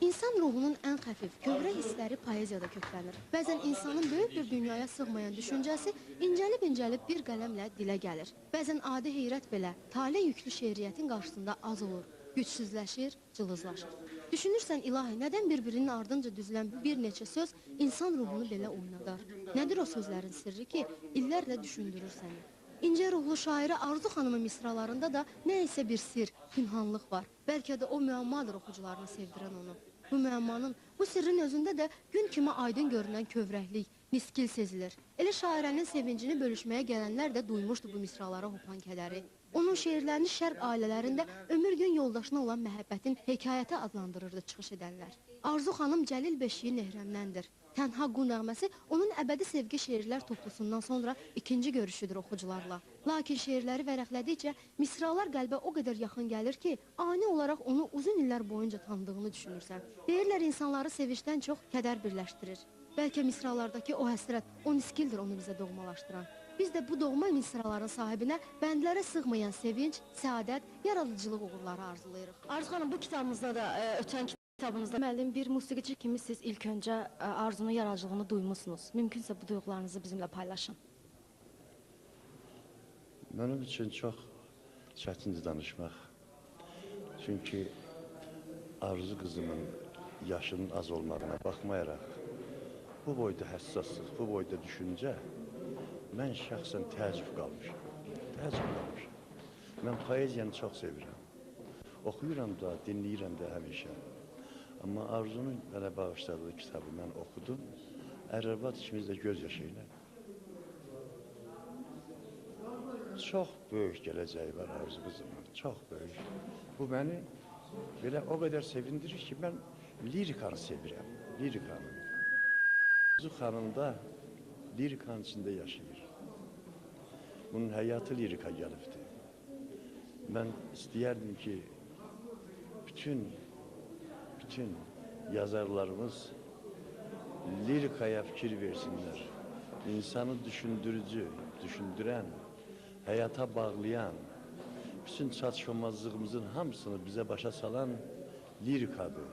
İnsan ruhunun ən xəfif, kövrək hissləri poeziyada köklənir. Bəzən insanın böyük bir dünyaya sığmayan düşüncəsi incəlib-incəlib bir qələmlə dilə gəlir. Bəzən adi heyrət belə talih yüklü şeiriyyətin qarşısında az olur, gücsüzləşir, cılızlaşır. Düşünürsən ilahi, nədən bir-birinin ardınca düzülən bu bir neçə söz insan ruhunu belə oynadar? Nədir o sözlərin sirri ki, illərlə düşündürür səni? İncə ruhlu şairə Arzu xanımın misralarında da nə isə bir sir, pünhanlıq var. Bəlkə də o müəmmadır oxucularını sevdirən onu. Bu müəmmanın, bu sirrin özündə də gün kimi aydın görünən kövrəklik, niskil sezilir. Elə şairənin sevincini bölüşməyə gələnlər də duymuşdu bu misralara hopan kədəri. Onun şeirlərini şərq ailələrində ömür gün yoldaşına olan məhəbbətin hekayəti adlandırırdı çıxış edənlər. Arzu xanım Cəlil Beşiyi Nehrəmdəndir. Tənha Qu nəğməsi onun əbədi sevgi şeirlər toplusundan sonra ikinci görüşüdür oxucularla. Lakin şeirləri vərəqlədikcə misralar qəlbə o qədər yaxın gəlir ki, ani olaraq onu uzun illər boyunca tanıdığını düşünürsən. Deyirlər insanları sevincdən çox kədər birləşdirir. Bəlkə misralardakı o həsrət, o niskildir onu bizə doğmalaşdıran. Biz də bu doğma misraların sahibinə bəndlərə sığmayan sevinç, səadət, yaradıcılıq uğurları arzulayırıq. Arzu xanım, bu kitabımızda da ötən kitabınızda Müəllim, bir musiqici kimi siz ilk öncə Arzunun yaradıcılığını duymuşsunuz. Mümkünsə bu duyğularınızı bizimlə paylaşın. Mənim üçün çox çətindir danışmaq. Çünki Arzu qızımın yaşının az olmağına baxmayaraq, bu boyda həssaslıq, bu boyda düşüncə, mən şəxsən təəccüb qalmışam. Mən poeziyanı çox sevirəm. Oxuyuram da, dinləyirəm də həmişə. Amma Arzunun mənə bağışladığı kitabı mən oxudum. Ər-arvad ikimiz də göz yaşı ilə. Çox böyük gələcəyi var Arzu qızımın, çox böyük. Bu məni belə o qədər sevindirir ki, mən lirikanı sevirəm, lirikanı. Arzu xanımda lirikanın içində yaşayır. Bunun həyatı lirika gəlibdir. Mən istəyərdim ki, bütün yazarlarımız lirikaya fikir versinlər. İnsanı düşündürücü, düşündürən, həyata bağlayan, bütün çatışmazlığımızın hamısını bizə başa salan lirikadır.